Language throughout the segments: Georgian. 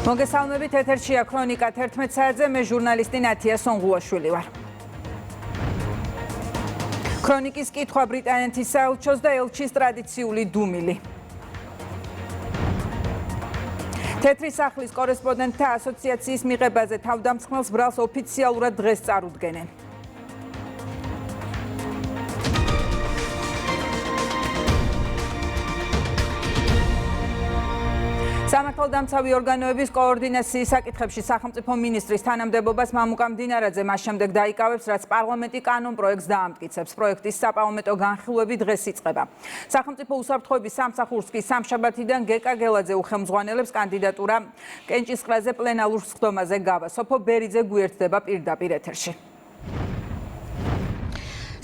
მოგესალმებით, ეთერშია ქრონიკა 11 საათზე, მე ჟურნალისტი ნათია სონღუაშვილი ვარ. ქრონიკის კითხვა ბრიტანეთის საელჩოს და ელჩის ტრადიციული დუმილი. თეთრი სახლის კორესპონდენტთა ასოციაციის მიღებაზე თავდამსხმელს ბრალს ოფიციალურად დღეს წარუდგენენ. სამართალდამცავი ორგანოების კოორდინაციის საკითხებში სახელმწიფო მინისტრის თანამდებობას მამუკა მდინარაძე მას შემდეგ დაიკავებს, რაც პარლამენტი კანონპროექტს დაამტკიცებს. პროექტის საპარლამენტო განხილვები დღეს იწყება. სახელმწიფო უსაფრთხოების სამსახურს კი სამშაბათიდან გეკა გელაძე უხელმძღვანელებს კანდიდატურა კენჭისყრაზე პლენარულ სხდომაზე გავა. სოფო ბერიძე გვერდება პირდაპირ ეთერში.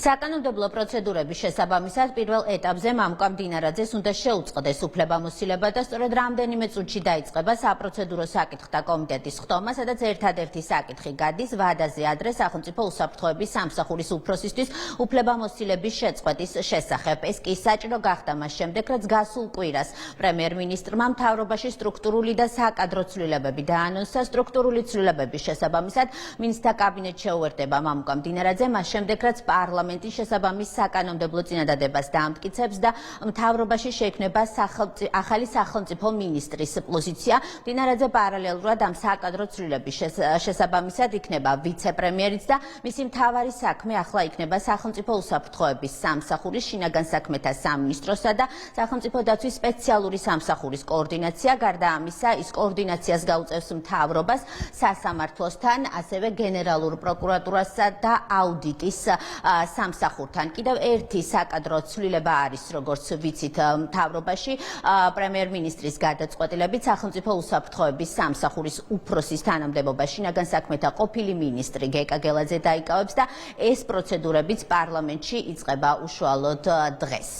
საკანონმდებლო პროცედურების შესაბამისად პირველ ეტაპზე მამუკა მდინარაძეს უნდა შეუწყდეს უფლებამოსილება და სწორედ რამდენიმე წუთში დაიწყება საპროცედურო საკითხთა კომიტეტის სხდომა, სადაც ერთადერთი საკითხი გადის ვადაზე ადრე სახელმწიფო უსაფრთხოების სამსახურის უფროსისთვის უფლებამოსილების შეწყვეტის შესახებ. ეს კი საჭირო გახდა მას შემდეგ, რაც გასულ კვირას პრემიერ-მინისტრმა მთავრობაში სტრუქტურული და საკადრო ცვლილებები დაანონსა. სტრუქტურული ცვლილებების შესაბამისად მინისტრთა კაბინეტს შეუერთდება მამუკა მდინარაძე, მას შემდეგ რაც პარლამენტი შესაბამის საკანონმდებლო წინადადებას დაამტკიცებს და მთავრობაში შეიქმნება ახალი სახელმწიფო მინისტრის პოზიცია. მდინარაძე პარალელურად ამ საკადრო ცვლილების შესაბამისად იქნება ვიცე-პრემიერიც და მისი მთავარი საქმე ახლა იქნება სახელმწიფო უსაფრთხოების სამსახურის, შინაგან საქმეთა სამინისტროსა და სახელმწიფო დაცვის სპეციალური სამსახურის კოორდინაცია. გარდა ამისა, ის კოორდინაციას გაუწევს მთავრობას სასამართლოსთან, ასევე გენერალურ პროკურატურასა და აუდიტის სამსახურთან. კიდევ ერთი საკადრო ცვლილება არის, როგორც ვიცით, მთავრობაში პრემიერ-მინისტრის გადაწყვეტილებით სახელმწიფო უსაფრთხოების სამსახურის უფროსის თანამდებობა შინაგან საქმეთა ყოფილი მინისტრი გეკა გელაძე დაიკავებს და ეს პროცედურებიც პარლამენტში იწყება უშუალოდ დღეს.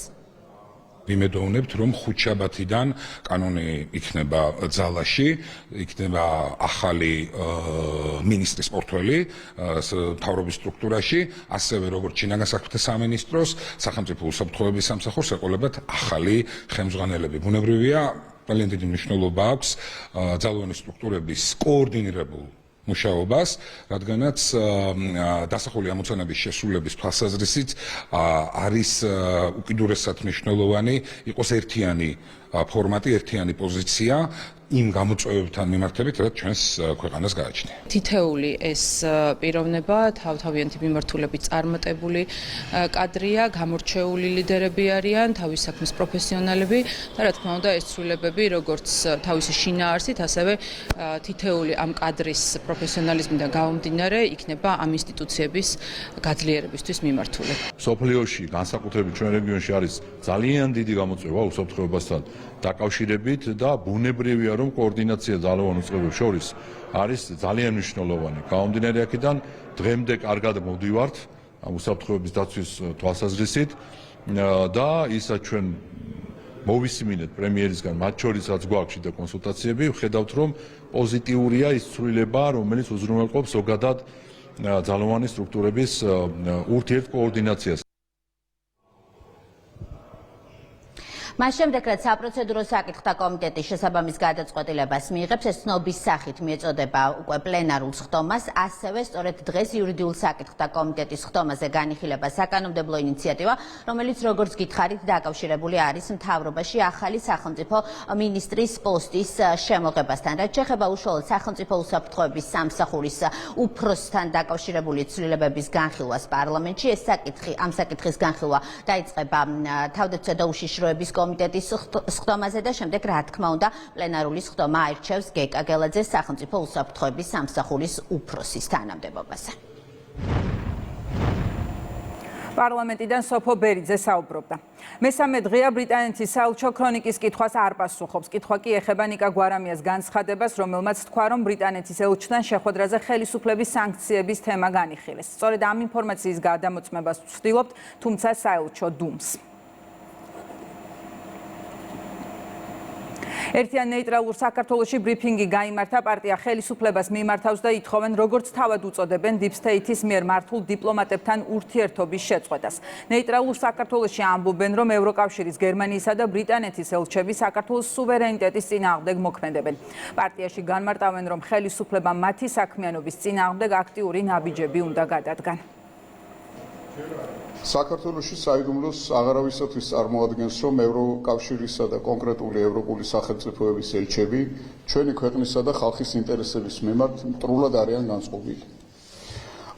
ვიმედოვნებთ, რომ ხუთშაბათიდან კანონი იქნება ძალაში, იქნება ახალი მინისტრის პორტფელი მთავრობის სტრუქტურაში, ასევე როგორც შინაგან საქმეთა სამინისტროს, სახელმწიფო უსაფრთხოების სამსახურს ეყოლებათ ახალი ხელმძღვანელები. ბუნებრივია, ძალიან დიდი მნიშვნელობა აქვს ძალოვანი სტრუქტურების კოორდინირებულ მუშაობას, რადგანაც დასახული ამოცანების შესრულების თვალსაზრისით არის უკიდურესად მნიშვნელოვანი იყოს ერთიანი ფორმატი, ერთიანი პოზიცია იმ გამოწვევებთან მიმართებით, რაც ჩვენს ქვეყანას გააჩნია. თითეული ეს პიროვნება, თავთავიანთი მიმართულებით წარმატებული კადრია, გამორჩეული ლიდერები არიან, თავის საქმის პროფესიონალები და რა თქმა უნდა ეს ცვლილებები, როგორც თავისი შინაარსით, ასევე თითეული ამ კადრის პროფესიონალიზმიდან გამომდინარე, იქნება ამ ინსტიტუციების გაძლიერებისთვის მიმართული. სოფლიოში, განსაკუთრებით ჩვენ რეგიონში არის ძალიან დიდი გამოწვევა უსაფრთხოებასთან დაკავშირებით და ბუნებრივია, რომ კოორდინაცია ძალოვან უწყებებს შორის არის ძალიან მნიშვნელოვანი. გამომდინარე აქედან, დღემდე კარგად მოვდივართ ამ უსაფრთხოების დაცვის თვალსაზრისით და ისაც ჩვენ მოვისმინეთ პრემიერისგან, მათ შორისაც გვაქვს შიდა კონსულტაციები, ვხედავთ, რომ პოზიტიურია ის ცვლილება, რომელიც უზრუნველყოფს ზოგადად ძალოვანი სტრუქტურების ურთიერთ კოორდინაციას. მას შემდეგ, რაც საპროცედურო საკითხთა კომიტეტის შესაბამის გადაწყვეტილებას მიიღებს, ეს ცნობის სახით მიეწოდება უკვე პლენარულ სხდომას, ასევე სწორედ დღეს იურიდიულ საკითხთა კომიტეტის სხდომაზე განიხილება საკანონმდებლო ინიციატივა, რომელიც როგორც გითხარით, დაკავშირებული არის მთავრობაში ახალი სახელმწიფო მინისტრის პოსტის შემოღებასთან. რაც შეეხება უშუალოდ სახელმწიფო უსაფრთხოების სამსახურის უფროსთან დაკავშირებული ცვლილებების განხილვას პარლამენტში, ამ საკითხის განხილვა დაიწყება თავდაცვა და უშიშროების კომიტეტის სხდომაზე და შემდეგ, რა თქმა უნდა, პლენარული სხდომა აირჩევს გეკა გელაძეს სახელმწიფო უსაფრთხოების სამსახურის უფროსის თანამდებობაზე. პარლამენტიდან სოფო ბერიძე საუბრობდა. მესამე დღეა ბრიტანეთის საელჩო ქრონიკის კითხვას არ პასუხობს. კითხვა კი ეხება ნიკა გვარამიას განცხადებას, რომელმაც თქვა, რომ ბრიტანეთის ელჩთან შეხვედრაზე ხელისუფლების სანქციების თემა განიხილეს. სწორედ ამ ინფორმაციის გადამოწმებას ვცდილობთ, თუმცა საელჩო დუმს. ერთიან ნეიტრალურ საქართველოში ბრიფინგი გაიმართა, პარტია ხელისუფლებას მიმართავს და ითხოვენ როგორც თავად უწოდებენ Deep State-ის მიერ მართულ დიპლომატებთან ურთიერთობის შეწყვეტას. ნეიტრალურ საქართველოში ამბობენ, რომ ევროკავშირის, გერმანიისა და ბრიტანეთის ელჩები საქართველოს სუვერენიტეტის წინააღმდეგ მოქმედებენ. პარტიაში განმარტავენ, რომ ხელისუფლებამ მათი საქმიანობის წინააღმდეგ აქტიური ნაბიჯები უნდა გადადგან. საქართველოში საიდუმლოს აღარავისათვის წარმოადგენს, რომ ევროკავშირისა და კონკრეტული ევროპული სახელმწიფოების ელჩები ჩვენი ქვეყნისა და ხალხის ინტერესების მიმართ მტრულად არიან განწყობილი.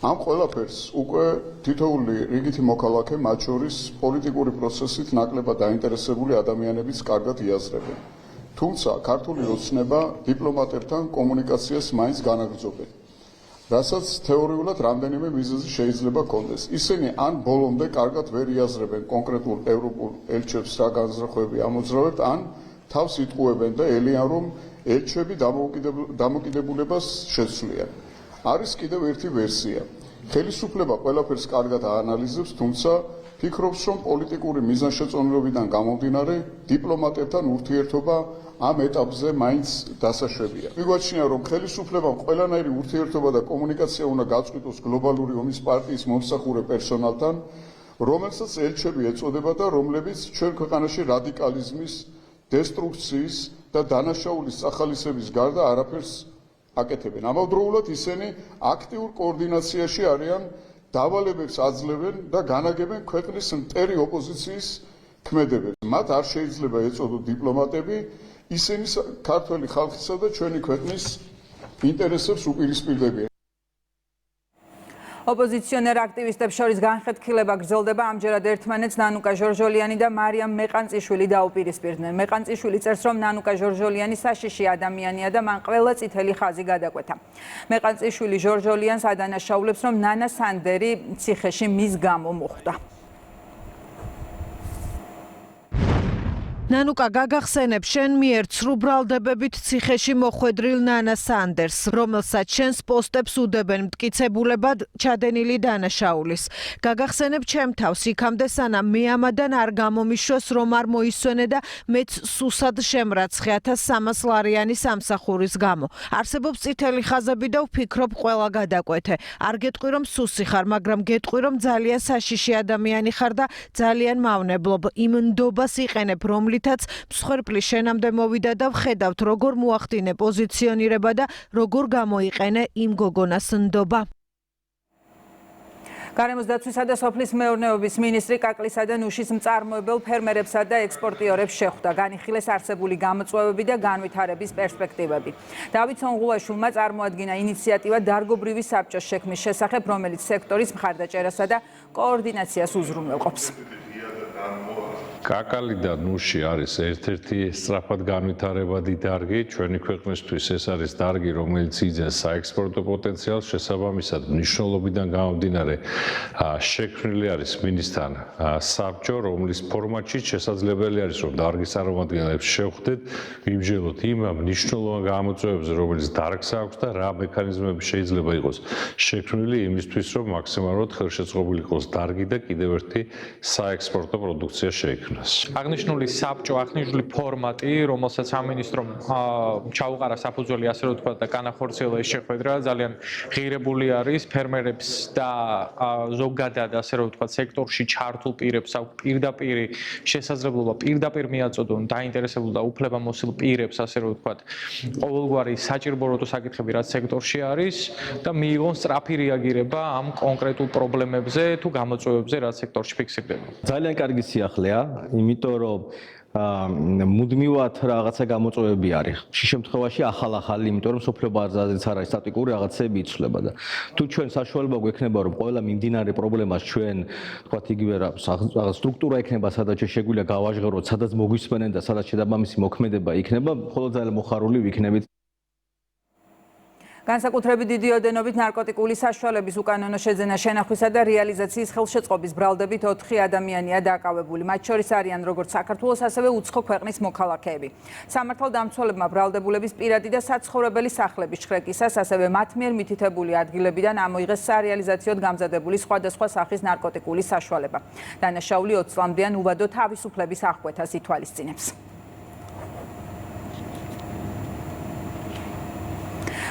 ამ ყველაფერს უკვე თითოეული რიგითი მოქალაქე, მათ შორის პოლიტიკური პროცესით ნაკლებად დაინტერესებული ადამიანებიც კარგად იაზრებენ. თუმცა ქართული ოცნება დიპლომატებთან კომუნიკაციას მაინც განაგრძობენ. რასაც თეორიულად რამდენიმე მიზეზი შეიძლება ჰქონდეს. ისინი ან ბოლომდე კარგად ვერ იაზრებენ კონკრეტულ ევროპულ ელჩებს რა განზრახვები ამოძრავებთ, ან თავს იტყუებენ და ელიან, რომ ელჩები დამოკიდებულებას შეცვლიან. არის კიდევ ერთი ვერსია. ხელისუფლება ყველაფერს კარგად აანალიზებს, თუმცა ფიქრობს, რომ პოლიტიკური მიზანშეწონილობიდან გამომდინარე დიპლომატებთან ურთიერთობა ამ ეტაპზე მაინც დასაშვებია. მიგვაჩნია, რომ ხელისუფლებამ ყველანაირი ურთიერთობა და კომუნიკაცია უნდა გაწყვიტოს გლობალური ომის პარტიის მომსახურე პერსონალთან, რომელსაც ელჩები ეწოდება და რომლებიც ჩვენ ქვეყანაში რადიკალიზმის, დესტრუქციის და დანაშაულის წახალისების გარდა არაფერს აკეთებენ. ამავდროულად ისინი აქტიურ კოორდინაციაში არიან, დავალებებს აძლევენ და განაგებენ ქვეყნის მტერი ოპოზიციის ქმედებებს. მათ არ შეიძლება ეწოდოთ დიპლომატები, ისინი ქართველი ხალხისა და ჩვენი ქვეყნის ინტერესებს უპირისპირდებიან. ოპოზიციონერ აქტივისტებს შორის განხეთქილება გრძელდება, ამჯერად ერთმანეთს ნანუკა ჟორჟოლიანი და მარიამ მეყანწიშვილი დაუპირისპირდნენ. მეყანწიშვილი წერს, რომ ნანუკა ჟორჟოლიანი საშიში ადამიანია და მან ყველა წითელი ხაზი გადაკვეთა. მეყანწიშვილი ჟორჟოლიანს ადანაშაულებს, რომ ნანა სანდერი ციხეში მის გამო მოხვდა. ნანუკა, გაგახსენებ შენ მიერ ცრუბრალდებებით ციხეში მოხვედრილ ნანა სანდერს, რომელსაც შენს პოსტებს უდებენ მტკიცებულებად ჩადენილი დანაშაულის. გაგახსენებ ჩემ თავს იქამდე სანამ მე ამადან არ გამომიშვეს, რომ არ მოისვენე და მეც სუსად შემრაცხე 1300 ლარიანი სამსახურის გამო. არსებობს წითელი ხაზები და ვფიქრობ ყველა გადაკვეთე. არ გეტყვი რომ სუსი ხარ, მაგრამ გეტყვი რომ ძალიან საშიში ადამიანი ხარ და ძალიან მავნებლობ. იმ ნდობას იყენებ, რომლითაც მსხვერპლის შენამდე მოვიდა და ვხედავთ როგორ მოახდინე პოზიციონირება და როგორ გამოიყენე იმ გოგონას ნდობა. გარემოს დაცვისა და სოფლის მეურნეობის მინისტრი კაკლისა და ნუშის მწარმოებელ ფერმერებსა და ექსპორტიორებს შეხვდა. განიხილეს არსებული გამოწვევები და განვითარების პერსპექტივები. დავით სონღულაშვილმა წარმოადგინა ინიციატივა დარგობრივი საბჭოს შექმნის შესახებ, რომელიც სექტორის მხარდაჭერასა და კოორდინაციას უზრუნველყოფს. კაკალი და ნუში არის ერთ-ერთი სწრაფად განვითარებადი დარგი ჩვენი ქვეყნისთვის. ეს არის დარგი, რომელიც იძენს საექსპორტო პოტენციალს, შესაბამისად მნიშვნელობიდან გამომდინარე შექმნილი არის მინისტრთან საბჭო, რომლის ფორმატშიც შესაძლებელი არის, რომ დარგის წარმომადგენლებს შევხვდეთ, ვიმსჯელოთ იმ მნიშვნელოვან გამოწვევებზე, რომელიც დარგს აქვს და რა მექანიზმები შეიძლება იყოს შექმნილი იმისთვის, რომ მაქსიმალურად ხელშეწყობილი იყოს დარგი და კიდევ ერთი საექსპორტო პროდუქცია შეიქმნას. აღნიშნული საბჭო, აღნიშნული ფორმატი, რომელსაც სამინისტრომ ჩაუყარა საფუძველი, ასე რომ ვთქვათ, და განახორციელა ეს შეხვედრა, ძალიან ღირებული არის ფერმერებს და ზოგადად, ასე რომ ვთქვათ, სექტორში ჩართულ პირებს აქვს პირდაპირი შესაძლებლობა პირდაპირ მიაწოდონ დაინტერესებულ და უფლებამოსილ პირებს, ასე რომ ვთქვათ, ყოველგვარი საჭიროებო საკითხები, რაც სექტორში არის და მიიღონ სწრაფი რეაგირება ამ კონკრეტულ პრობლემებზე თუ გამოწვევებზე, რაც სექტორში ფიქსირდება. ძალიან კარგი სიახლეა, იმიტომ რომ მუდმივად რაღაცა გამოწვევები არის. შე შემთხვევაში ახალ-ახალი, იმიტომ რომ სოფლიო ბაზარზეც არის სტატიკური რაღაცები იცვლება და თუ ჩვენ საშუალება გვექნება, რომ ყველა მიმდინარე პრობლემას ჩვენ, თქვათ, იგივე რაღაც სტრუქტურა ექნება, სადაც შეგვიძლია გავაჟღეროთ, სადაც მოგვისმენენ და სადაც შესაბამისი მოქმედება იქნება, ხოლო ძალიან მოხარული ვიქნებით. განსაკუთრებით დიდი ოდენობით ნარკოტიკული საშუალების უკანონო შეძენა, შენახვისა და რეალიზაციის ხელშეწყობის ბრალდებით 4 ადამიანია დაკავებული. მათ შორის არიან როგორც საქართველოს, ასევე უცხო ქვეყნის მოქალაქეები. სამართალდამცველებმა ბრალდებულების პირადი და საცხოვრებელი სახლების შხრეკისას, ასევე მათ მიერ მითითებული ადგილებიდან ამოიღეს სარეალიზაციოდ გამზადებული სხვადასხვა სახის ნარკოტიკული საშუალება. დანაშაული 20 წლამდიან უვადო თავისუფლების აღკვეთას ითვალისწინებს.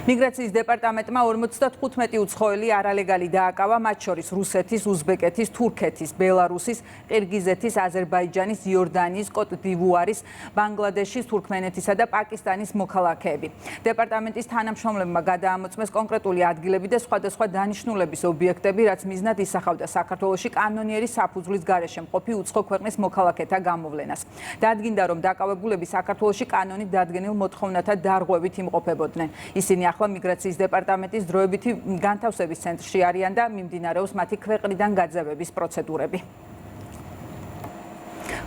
მიგრაციის დეპარტამენტმა 55 უცხოელი არალეგალი დააკავა, მათ შორის რუსეთის, უზბეკეთის, თურქეთის, ბელარუსის, ყირგიზეთის, აზერბაიჯანის, იორდანიის, კოტ-დივუარის, ბანგლადეშის, თურქმენეთისა და პაკისტანის მოქალაქეები. დეპარტამენტის თანამშრომლებმა გადაამოწმეს კონკრეტული ადგილები და სხვადასხვა დანიშნულების ობიექტები, რაც მიზნად ისახავდა საქართველოში კანონიერი საფუძვლის გარეშე მყოფი უცხო ქვეყნის მოქალაქეთა გამოვლენას. დადგინდა, რომ დაკავებულები საქართველოში კანონით დადგენილ მოთხოვნათა დარღვევით იმყოფებოდნენ. ისინი ახლა მიგრაციის დეპარტამენტის დროებითი განთავსების ცენტრში არიან და მიმდინარეობს მათი ქვეყნიდან გაძევების პროცედურები.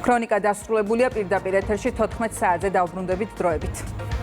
ქრონიკა დასრულებულია, პირდაპირ ეთერში 14 საათზე დავბრუნდებით დროებით.